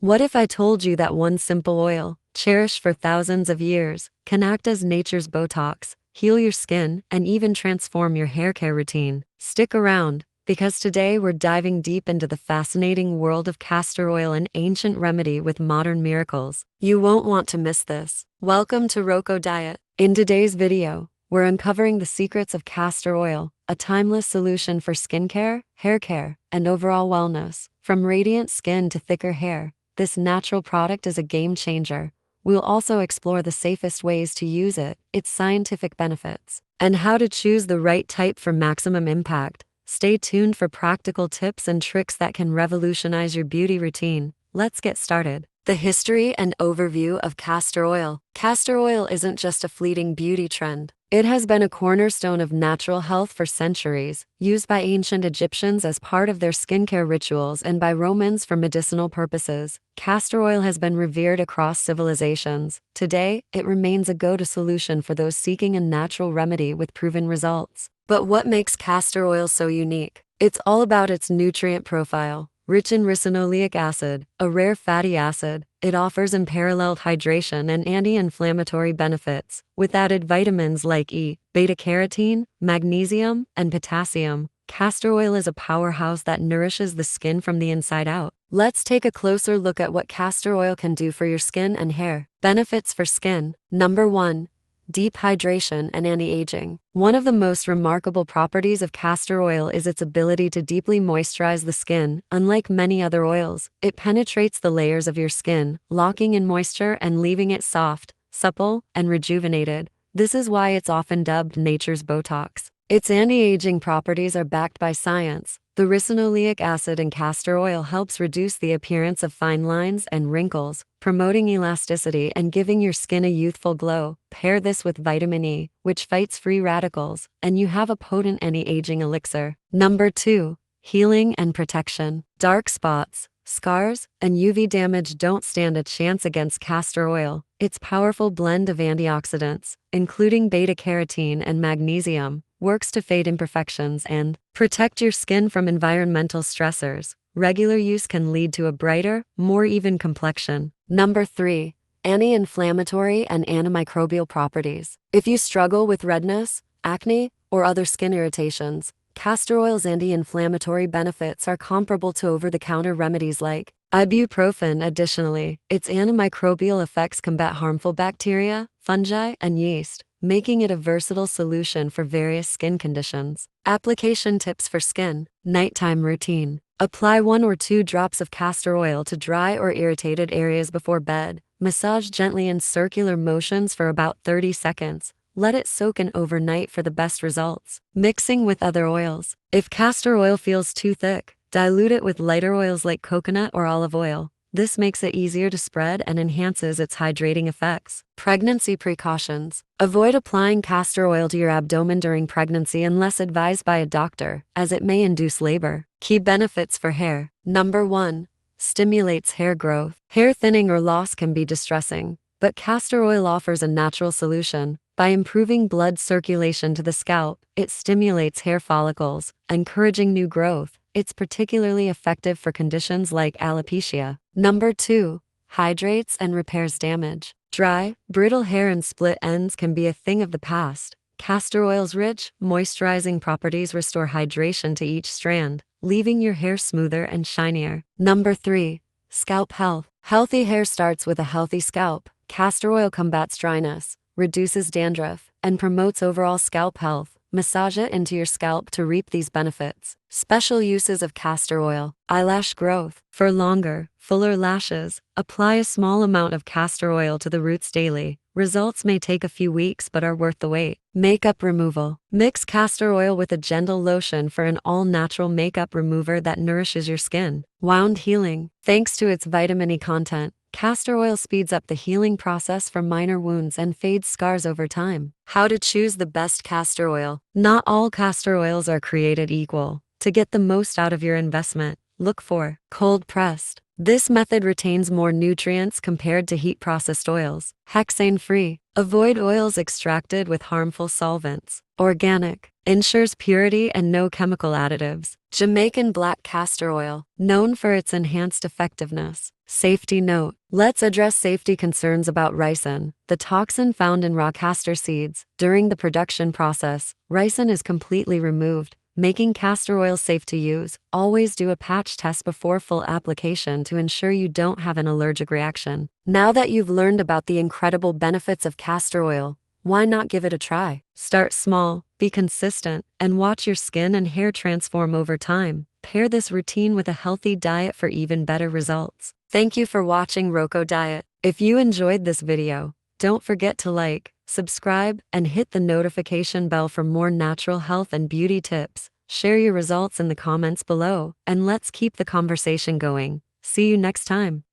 What if I told you that one simple oil, cherished for thousands of years, can act as nature's Botox, heal your skin, and even transform your hair care routine? Stick around, because today we're diving deep into the fascinating world of castor oil, an ancient remedy with modern miracles. You won't want to miss this. Welcome to Roco Diet. In today's video, we're uncovering the secrets of castor oil, a timeless solution for skincare, hair care, and overall wellness. From radiant skin to thicker hair, this natural product is a game changer. We'll also explore the safest ways to use it, its scientific benefits, and how to choose the right type for maximum impact. Stay tuned for practical tips and tricks that can revolutionize your beauty routine. Let's get started. The history and overview of castor oil. Castor oil isn't just a fleeting beauty trend. It has been a cornerstone of natural health for centuries, used by ancient Egyptians as part of their skincare rituals and by Romans for medicinal purposes. Castor oil has been revered across civilizations. Today, it remains a go-to solution for those seeking a natural remedy with proven results. But what makes castor oil so unique? It's all about its nutrient profile. Rich in ricinoleic acid, a rare fatty acid, it offers unparalleled hydration and anti-inflammatory benefits, with added vitamins like E, beta-carotene, magnesium, and potassium. Castor oil is a powerhouse that nourishes the skin from the inside out. Let's take a closer look at what castor oil can do for your skin and hair. Benefits for skin. Number 1. Deep hydration and anti-aging. One of the most remarkable properties of castor oil is its ability to deeply moisturize the skin. Unlike many other oils, it penetrates the layers of your skin, locking in moisture and leaving it soft, supple, and rejuvenated. This is why it's often dubbed nature's Botox. Its anti-aging properties are backed by science. The ricinoleic acid in castor oil helps reduce the appearance of fine lines and wrinkles, promoting elasticity and giving your skin a youthful glow. Pair this with vitamin E, which fights free radicals, and you have a potent anti-aging elixir. Number 2. Healing and protection. Dark spots, scars, and UV damage don't stand a chance against castor oil. Its powerful blend of antioxidants, including beta-carotene and magnesium, works to fade imperfections and protect your skin from environmental stressors. Regular use can lead to a brighter, more even complexion. Number 3. Anti-inflammatory and antimicrobial properties. If you struggle with redness, acne, or other skin irritations, castor oil's anti-inflammatory benefits are comparable to over-the-counter remedies like ibuprofen. Additionally, its antimicrobial effects combat harmful bacteria, fungi, and yeast, making it a versatile solution for various skin conditions. Application tips for skin. Nighttime routine. Apply 1 or 2 drops of castor oil to dry or irritated areas before bed. Massage gently in circular motions for about 30 seconds. Let it soak in overnight for the best results. Mixing with other oils. If castor oil feels too thick, dilute it with lighter oils like coconut or olive oil. This makes it easier to spread and enhances its hydrating effects. Pregnancy precautions. Avoid applying castor oil to your abdomen during pregnancy unless advised by a doctor, as it may induce labor. Key benefits for hair. Number 1. Stimulates hair growth. Hair thinning or loss can be distressing, but castor oil offers a natural solution. By improving blood circulation to the scalp, it stimulates hair follicles, encouraging new growth. It's particularly effective for conditions like alopecia. Number 2. Hydrates and repairs damage. Dry, brittle hair and split ends can be a thing of the past. Castor oil's rich, moisturizing properties restore hydration to each strand, leaving your hair smoother and shinier. Number 3. Scalp health. Healthy hair starts with a healthy scalp. Castor oil combats dryness, reduces dandruff, and promotes overall scalp health. Massage it into your scalp to reap these benefits. Special uses of castor oil. Eyelash growth. For longer, fuller lashes, apply a small amount of castor oil to the roots daily. Results may take a few weeks but are worth the wait. Makeup removal. Mix castor oil with a gentle lotion for an all-natural makeup remover that nourishes your skin. Wound healing. Thanks to its vitamin E content, castor oil speeds up the healing process for minor wounds and fades scars over time. How to choose the best castor oil. Not all castor oils are created equal. To get the most out of your investment, look for cold pressed. This method retains more nutrients compared to heat-processed oils. Hexane-free. Avoid oils extracted with harmful solvents. Organic. Ensures purity and no chemical additives. Jamaican black castor oil, known for its enhanced effectiveness. Safety note. Let's address safety concerns about ricin, the toxin found in raw castor seeds. During the production process, ricin is completely removed, making castor oil safe to use. Always do a patch test before full application to ensure you don't have an allergic reaction. Now that you've learned about the incredible benefits of castor oil, why not give it a try? Start small, be consistent, and watch your skin and hair transform over time. Pair this routine with a healthy diet for even better results. Thank you for watching Roco Diet. If you enjoyed this video, don't forget to like, subscribe, and hit the notification bell for more natural health and beauty tips. Share your results in the comments below, and let's keep the conversation going. See you next time.